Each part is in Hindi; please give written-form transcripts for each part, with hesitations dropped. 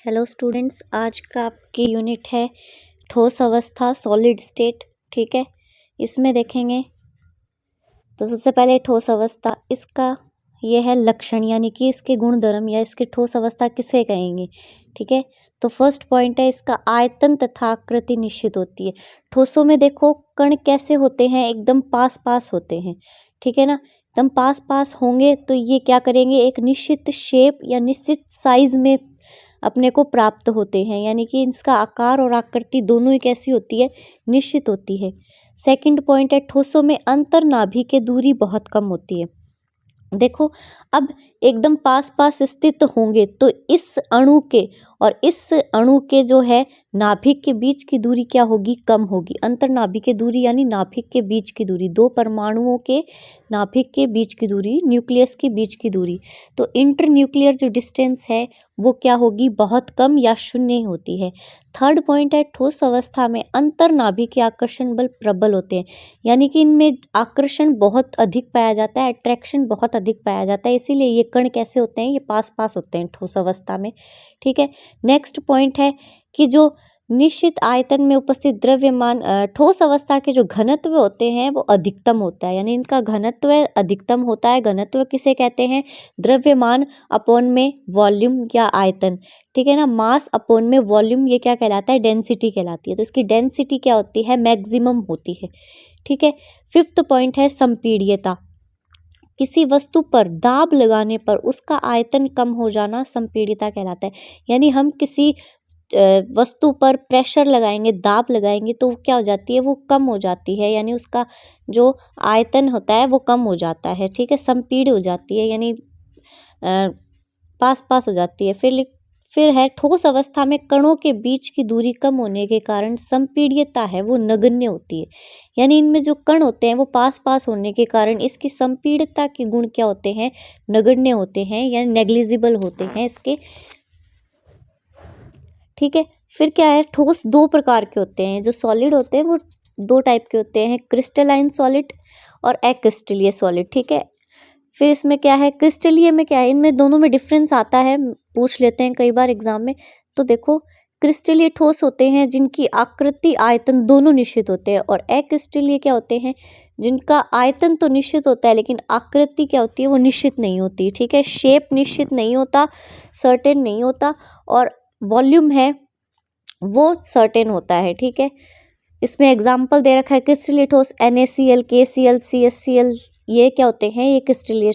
हेलो स्टूडेंट्स, आज का आपकी यूनिट है ठोस अवस्था सॉलिड स्टेट। ठीक है, इसमें देखेंगे तो सबसे पहले ठोस अवस्था, इसका ये है लक्षण, यानी कि इसके गुण धर्म या इसकी ठोस अवस्था किसे कहेंगे। ठीक है, तो फर्स्ट पॉइंट है इसका आयतन तथा आकृति निश्चित होती है। ठोसों में देखो कण कैसे होते हैं, एकदम पास पास होते हैं। ठीक है ना, एकदम पास पास होंगे तो ये क्या करेंगे, एक निश्चित शेप या निश्चित साइज में अपने को प्राप्त होते हैं, यानी कि इसका आकार और आकृति दोनों ही कैसी होती है, निश्चित होती है। सेकंड पॉइंट है ठोसों में अंतर नाभि के दूरी बहुत कम होती है। देखो अब एकदम पास पास स्थित होंगे तो इस अणु के और इस अणु के जो है नाभिक के बीच की दूरी क्या होगी, कम होगी। अंतर नाभिक की दूरी यानी नाभिक के बीच की दूरी, दो परमाणुओं के नाभिक के बीच की दूरी, न्यूक्लियस के बीच की दूरी, तो इंटर न्यूक्लियर जो डिस्टेंस है वो क्या होगी, बहुत कम या शून्य होती है। थर्ड पॉइंट है ठोस अवस्था में अंतर नाभिक के आकर्षण बल प्रबल होते हैं, यानी कि इनमें आकर्षण बहुत अधिक पाया जाता है, अट्रैक्शन बहुत अधिक पाया जाता है, इसीलिए ये कण कैसे होते हैं, ये पास पास होते हैं ठोस अवस्था में। ठीक है, नेक्स्ट पॉइंट है कि जो निश्चित आयतन में उपस्थित द्रव्यमान, ठोस अवस्था के जो घनत्व होते हैं वो अधिकतम होता है, यानी इनका घनत्व अधिकतम होता है। घनत्व किसे कहते हैं, द्रव्यमान अपॉन में वॉल्यूम या आयतन। ठीक है ना, मास अपॉन में वॉल्यूम, ये क्या कहलाता है, डेंसिटी कहलाती है। तो इसकी डेंसिटी क्या होती है, मैक्सिमम होती है। ठीक है, फिफ्थ पॉइंट है संपीड्यता। किसी वस्तु पर दाब लगाने पर उसका आयतन कम हो जाना संपीड्यता कहलाता है, यानी हम किसी वस्तु पर प्रेशर लगाएंगे, दाब लगाएंगे तो क्या हो जाती है, वो कम हो जाती है, यानी उसका जो आयतन होता है वो कम हो जाता है। ठीक है, संपीड़ हो जाती है, यानी पास पास हो जाती है। फिर है ठोस अवस्था में कणों के बीच की दूरी कम होने के कारण संपीड्यता है वो नगण्य होती है, यानी इनमें जो कण होते हैं वो पास पास होने के कारण इसकी संपीड्यता के गुण क्या होते हैं, नगण्य होते हैं, यानी नेग्लिजिबल होते हैं इसके। ठीक है, फिर क्या है, ठोस दो प्रकार के होते हैं, जो सॉलिड होते हैं वो दो टाइप के होते हैं, क्रिस्टलाइन सॉलिड और अक्रिस्टलीय सॉलिड। ठीक है, फिर इसमें क्या है, क्रिस्टलीय में क्या है, इनमें दोनों में डिफरेंस आता है, पूछ लेते हैं कई बार एग्जाम में। तो देखो क्रिस्टलीय ठोस होते हैं जिनकी आकृति आयतन दोनों निश्चित होते हैं, और अक्रिस्टलीय क्या होते हैं, जिनका आयतन तो निश्चित होता है लेकिन आकृति क्या होती है, वो निश्चित नहीं होती। ठीक है, शेप निश्चित नहीं होता, सर्टेन नहीं होता, और वॉल्यूम है वो सर्टेन होता है। ठीक है, इसमें एग्जाम्पल दे रखा है क्रिस्टलीय ठोस NaCl, KCl, CSCl, ये क्या होते हैं, ये क्रिस्टलीय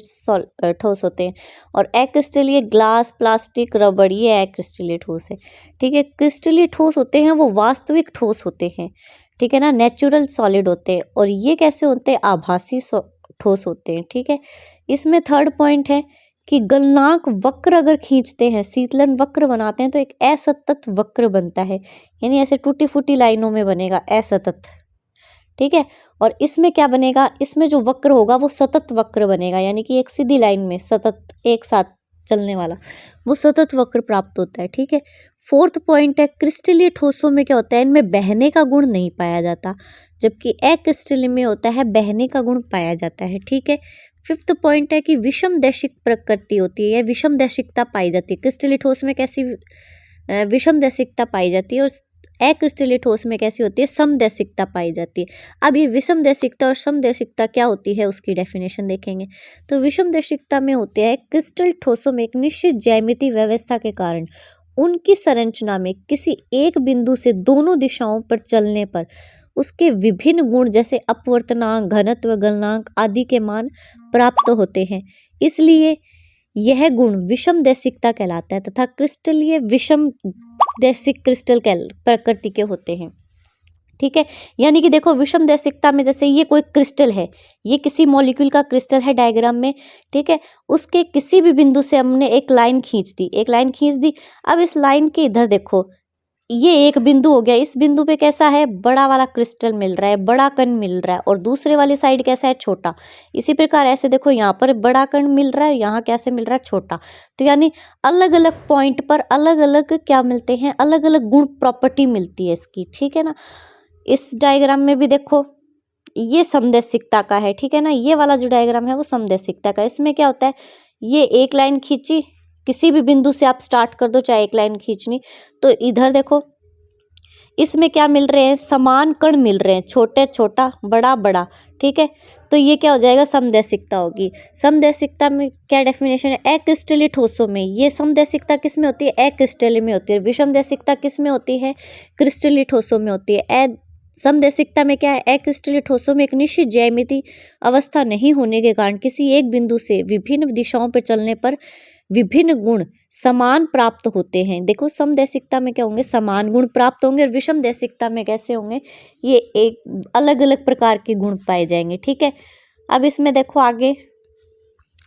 ठोस होते हैं। और अक्रिस्टलीय ग्लास, प्लास्टिक, रबड़, ये अक्रिस्टलीय ठोस है। ठीक है, क्रिस्टलीय ठोस होते हैं वो वास्तविक ठोस होते हैं। ठीक है ना, नेचुरल सॉलिड होते हैं। और ये कैसे होते हैं, आभासी ठोस होते हैं। ठीक है, इसमें थर्ड पॉइंट है कि गलनांक वक्र अगर खींचते हैं, शीतलन वक्र बनाते हैं तो एक असतत वक्र बनता है, यानी ऐसे टूटी फूटी लाइनों में बनेगा असतत। ठीक है, और इसमें क्या बनेगा, इसमें जो वक्र होगा वो सतत वक्र बनेगा, यानी कि एक सीधी लाइन में सतत एक साथ चलने वाला, वो सतत वक्र प्राप्त होता है। ठीक है, फोर्थ पॉइंट है क्रिस्टलीय ठोसों में क्या होता है, इनमें बहने का गुण नहीं पाया जाता, जबकि अक्रिस्टलीय में होता है बहने का गुण पाया जाता है। ठीक है, फिफ्थ पॉइंट है कि विषम दैशिक प्रकृति होती है, या विषम दैशिकता पाई जाती है। क्रिस्टलीय ठोस में कैसी विषम दैशिकता पाई जाती है, और अक्रिस्टलीय ठोस में कैसी होती है, समदैशिकता पाई जाती है। अब ये विषम दैशिकता और समदैशिकता क्या होती है, उसकी डेफिनेशन देखेंगे। तो विषम दैशिकता में होते हैं क्रिस्टल ठोसों में एक निश्चित ज्यामितीय व्यवस्था के कारण उनकी संरचना में किसी एक बिंदु से दोनों दिशाओं पर चलने पर उसके विभिन्न गुण जैसे अपवर्तनांक, घनत्व, गलनांक आदि के मान प्राप्त होते हैं, इसलिए यह गुण विषम दैशिकता कहलाता है, तथा क्रिस्टलीय विषम दैशिक क्रिस्टल प्रकृति के होते हैं। ठीक है, यानी कि देखो विषम दैशिकता में जैसे ये कोई क्रिस्टल है, ये किसी मॉलिक्यूल का क्रिस्टल है डायग्राम में। ठीक है, उसके किसी भी बिंदु से हमने एक लाइन खींच दी, अब इस लाइन के इधर देखो ये एक बिंदु हो गया, इस बिंदु पे कैसा है, बड़ा वाला क्रिस्टल मिल रहा है, बड़ा कण मिल रहा है, और दूसरे वाली साइड कैसा है, छोटा। इसी प्रकार ऐसे देखो यहाँ पर बड़ा कण मिल रहा है, यहाँ कैसे मिल रहा है, छोटा। तो यानी अलग अलग पॉइंट पर अलग अलग क्या मिलते हैं, अलग अलग गुण प्रॉपर्टी मिलती है इसकी। ठीक है ना, इस डायग्राम में भी देखो ये समदैशिकता का है। ठीक है ना, ये वाला जो डायग्राम है वो समदैशिकता का। इसमें क्या होता है, ये एक लाइन खींची, किसी भी बिंदु से आप स्टार्ट कर दो, चाहे एक लाइन खींचनी, तो इधर देखो इसमें क्या मिल रहे हैं, समान कण मिल रहे हैं, छोटे छोटा बड़ा बड़ा, ठीक है। तो ये क्या हो जाएगा, समदैशिकता होगी। समदैशिकता में क्या डेफिनेशन है, अक्रिस्टलीय ठोसों में ये समदैशिकता किस में होती है, अक्रिस्टलीय में होती है। विषमदैशिकता किस में होती है, क्रिस्टलीय ठोसों में होती है। समदैशिकता में क्या है, अक्रिस्टलीय ठोसों में एक निश्चित ज्यामिति अवस्था नहीं होने के कारण किसी एक बिंदु से विभिन्न दिशाओं पर चलने पर विभिन्न गुण समान प्राप्त होते हैं। देखो समदैशिकता में क्या होंगे, समान गुण प्राप्त होंगे, और विषमदैशिकता में कैसे होंगे, ये एक अलग अलग प्रकार के गुण पाए जाएंगे, ठीक है। अब इसमें देखो आगे,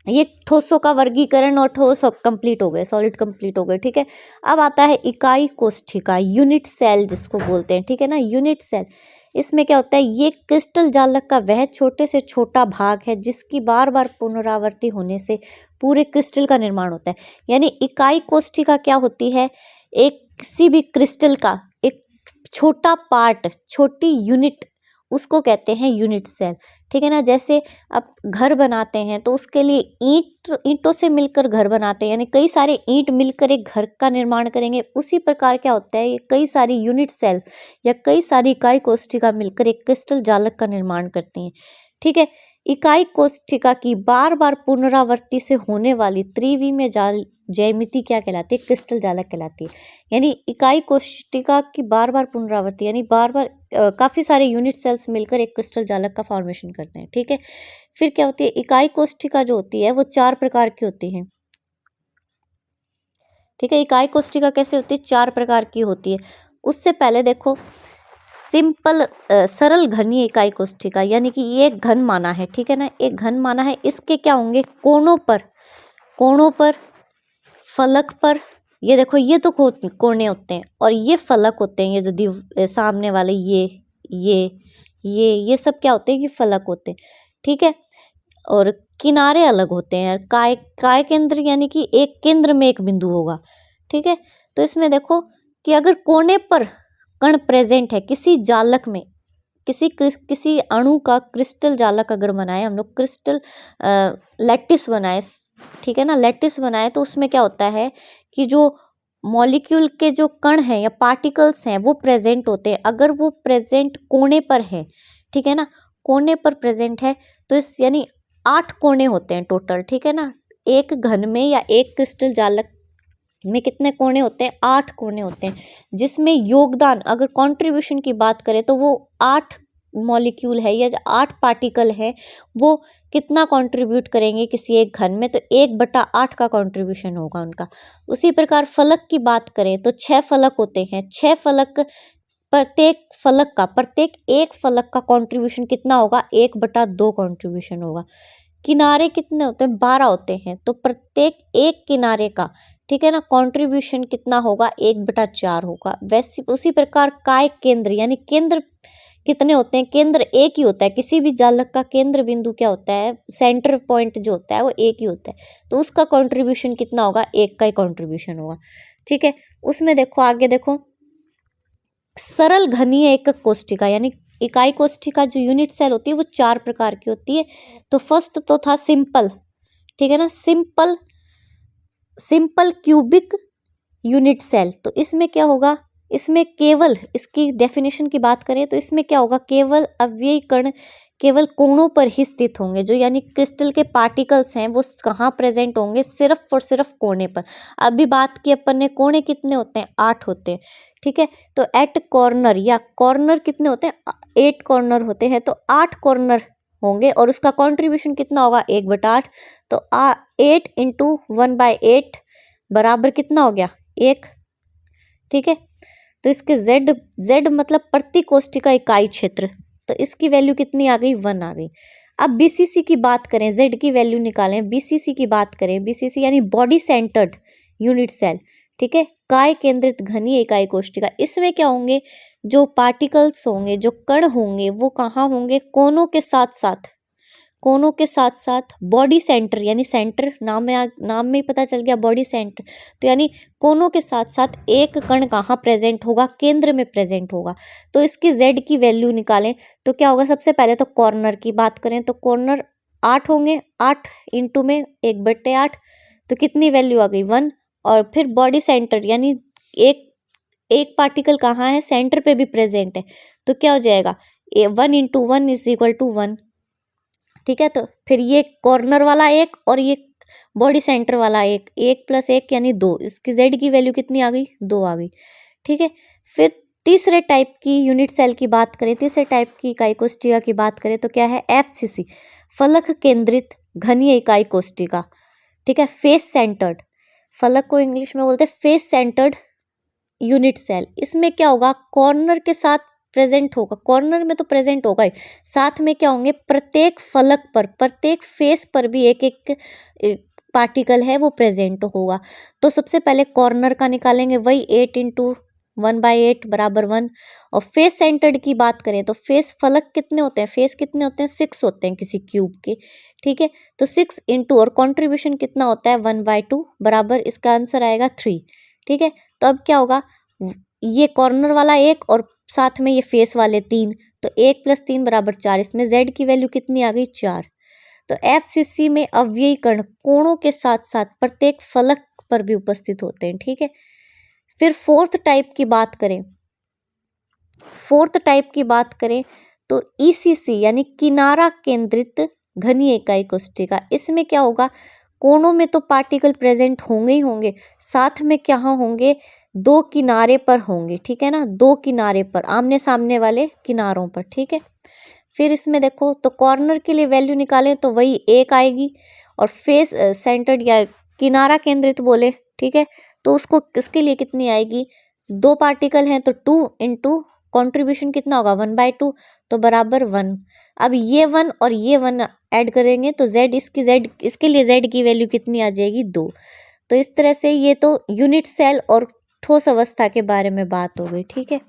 ये ठोसों का वर्गीकरण और ठोस कंप्लीट हो गए, सॉलिड कंप्लीट हो गए, ठीक है। अब आता है इकाई कोष्ठिका, यूनिट सेल जिसको बोलते हैं, ठीक है ना, यूनिट सेल। इसमें क्या होता है, ये क्रिस्टल जालक का वह छोटे से छोटा भाग है जिसकी बार बार पुनरावृत्ति होने से पूरे क्रिस्टल का निर्माण होता है। यानी इकाई कोष्ठिका क्या होती है, एक किसी भी क्रिस्टल का एक छोटा पार्ट, छोटी यूनिट, उसको कहते हैं यूनिट सेल, ठीक है ना। जैसे आप घर बनाते हैं तो उसके लिए ईंटों से मिलकर घर बनाते हैं, यानी कई सारे ईंट मिलकर एक घर का निर्माण करेंगे। उसी प्रकार क्या होता है, ये कई सारी यूनिट सेल या कई सारी इकाई कोष्ठिका मिलकर एक क्रिस्टल जालक का निर्माण करती हैं, ठीक है। इकाई कोष्ठिका की बार बार पुनरावृत्ति से होने वाली त्रिविमीय ज्यामिति क्या कहलाती है, क्रिस्टल जालक कहलाती है। यानी इकाई कोष्ठिका की बार बार पुनरावृत्ति, यानी बार बार काफी सारे यूनिट सेल्स मिलकर एक क्रिस्टल जालक का फॉर्मेशन करते हैं, ठीक है। फिर क्या होती है, इकाई कोष्ठिका जो होती है वो 4 प्रकार की होती है, ठीक है। इकाई कोष्ठिका कैसे होती है, 4 प्रकार की होती है। उससे पहले देखो सिंपल सरल घनीय इकाई कोष्ठिका, यानी कि ये एक घन माना है, ठीक है ना, एक घन माना है। इसके क्या होंगे, कोणों पर फलक पर, ये देखो ये तो कोने होते हैं और ये फलक होते हैं, ये जो सामने वाले ये सब क्या होते हैं कि फलक होते हैं, ठीक है। और किनारे अलग होते हैं, काय केंद्र, यानी कि एक केंद्र में एक बिंदु होगा, ठीक है। तो इसमें देखो कि अगर कोने पर कण प्रेजेंट है किसी जालक में, किसी अणु का क्रिस्टल जालक अगर बनाए हम लोग, क्रिस्टल लैटिस बनाए, ठीक है ना, लैटिस बनाए, तो उसमें क्या होता है कि जो मॉलिक्यूल के जो कण हैं या पार्टिकल्स हैं वो प्रेजेंट होते हैं। अगर वो प्रेजेंट कोने पर है, ठीक है ना, कोने पर प्रेजेंट है, तो इस यानी 8 कोने होते हैं टोटल, ठीक है ना। एक घन में या एक क्रिस्टल जालक में कितने कोने होते हैं, 8 कोने होते हैं, जिसमें योगदान, अगर कंट्रीब्यूशन की बात करें तो वो 8 मॉलिक्यूल है या 8 पार्टिकल है, वो कितना कंट्रीब्यूट करेंगे किसी एक घन में, तो 1/8 का कंट्रीब्यूशन होगा उनका। उसी प्रकार फलक की बात करें तो 6 फलक होते हैं, 6 फलक, प्रत्येक एक फलक का कंट्रीब्यूशन कितना होगा, 1/2 कंट्रीब्यूशन होगा। किनारे कितने होते हैं, 12 होते हैं, तो प्रत्येक एक किनारे का, ठीक है ना, कंट्रीब्यूशन कितना होगा, 1/4 होगा। वैसे उसी प्रकार काय केंद्र, यानी केंद्र कितने होते हैं, केंद्र एक ही होता है, किसी भी जालक का केंद्र बिंदु क्या होता है, सेंटर पॉइंट जो होता है वो एक ही होता है, तो उसका कंट्रीब्यूशन कितना होगा, 1 का ही कंट्रीब्यूशन होगा, ठीक है। उसमें देखो आगे देखो, सरल घनीय एकक कोष्ठिका, यानी इकाई कोष्ठिका जो यूनिट सेल होती है वो 4 प्रकार की होती है। तो फर्स्ट तो था सिंपल, ठीक है ना, सिंपल क्यूबिक यूनिट सेल। तो इसमें क्या होगा, इसमें केवल, इसकी डेफिनेशन की बात करें तो इसमें क्या होगा, केवल अवयवी कण केवल कोणों पर ही स्थित होंगे, जो यानी क्रिस्टल के पार्टिकल्स हैं वो कहाँ प्रेजेंट होंगे, सिर्फ और सिर्फ कोने पर। अभी बात की अपन ने, कोने कितने होते हैं, 8 होते हैं, ठीक है। तो एट कॉर्नर, या कॉर्नर कितने होते हैं, 8 कॉर्नर होते हैं, तो 8 कॉर्नर होंगे और उसका कंट्रीब्यूशन कितना होगा, 1/8। तो 8 × 1/8 बराबर कितना हो गया, 1, ठीक है। तो इसके z मतलब प्रति कोष्ठिका इकाई क्षेत्र, तो इसकी वैल्यू कितनी आ गई, 1 आ गई। अब बीसीसी की बात करें, z की वैल्यू निकालें, बीसीसी की बात करें, बीसीसी यानी बॉडी सेंटर्ड यूनिट सेल, ठीक है, काय केंद्रित घनीय इकाई कोष्ठिका। इसमें क्या होंगे, जो पार्टिकल्स होंगे, जो कण होंगे, वो कहाँ होंगे, कोनों के साथ साथ बॉडी सेंटर, यानी सेंटर नाम में ही पता चल गया, बॉडी सेंटर, तो यानी कोनों के साथ साथ एक कण कहाँ प्रेजेंट होगा, केंद्र में प्रेजेंट होगा। तो इसकी z की वैल्यू निकालें तो क्या होगा, सबसे पहले तो कॉर्नर की बात करें तो कॉर्नर 8 होंगे, 8 इंटू में 1/8, तो कितनी वैल्यू आ गई 1। और फिर बॉडी सेंटर यानी एक पार्टिकल कहाँ है, सेंटर पे भी प्रेजेंट है, तो क्या हो जाएगा 1 × 1 = 1। ठीक है, तो फिर ये कॉर्नर वाला एक और ये बॉडी सेंटर वाला एक, 1 + 1 यानी 2, इसकी जेड की वैल्यू कितनी आ गई, 2 आ गई। ठीक है, फिर तीसरे टाइप की यूनिट सेल की बात करें, तीसरे टाइप की इकाई कोष्ठिका की बात करें तो क्या है, FCC, फलक केंद्रित घनीय इकाई कोष्ठिका। ठीक है, फेस सेंटर्ड, फलक को इंग्लिश में बोलते हैं फेस सेंटर्ड यूनिट सेल। इसमें क्या होगा, कॉर्नर के साथ प्रेजेंट होगा, कॉर्नर में तो प्रेजेंट होगा ही, साथ में क्या होंगे, प्रत्येक फलक पर, प्रत्येक फेस पर भी एक एक पार्टिकल है वो प्रेजेंट होगा। तो सबसे पहले कॉर्नर का निकालेंगे, वही 8 × 1/8 = 1। और फेस सेंटर्ड की बात करें तो फेस फलक कितने होते हैं, फेस कितने होते हैं, 6 होते हैं किसी क्यूब के। ठीक है, तो 6 × और कॉन्ट्रीब्यूशन कितना होता है, 1/2 बराबर, इसका आंसर आएगा 3। ठीक है, तो अब क्या होगा, ये कॉर्नर वाला एक और साथ में ये फेस वाले 3, तो 1 + 3 = 4। इसमें जेड की वैल्यू कितनी आ गई, 4। तो FCC में अवयवी कण कोणों के साथ साथ प्रत्येक फलक पर भी उपस्थित होते हैं। ठीक है, फिर फोर्थ टाइप की बात करें तो ECC यानी किनारा केंद्रित घनीय इकाई कोष्ठिका। इसमें क्या होगा, कोणों में तो पार्टिकल प्रेजेंट होंगे ही होंगे, साथ में क्या होंगे, 2 किनारे पर होंगे। ठीक है ना, 2 किनारे पर, आमने सामने वाले किनारों पर। ठीक है, फिर इसमें देखो तो कॉर्नर के लिए वैल्यू निकालें तो वही 1 आएगी, और फेस सेंटर्ड या किनारा केंद्रित बोले, ठीक है, तो उसको इसके लिए कितनी आएगी, 2 पार्टिकल हैं तो 2 × कॉन्ट्रीब्यूशन कितना होगा, 1/2, तो बराबर 1। अब ये 1 और ये 1 ऐड करेंगे तो इसके लिए जेड की वैल्यू कितनी आ जाएगी, 2। तो इस तरह से ये तो यूनिट सेल और ठोस अवस्था के बारे में बात हो गई। ठीक है।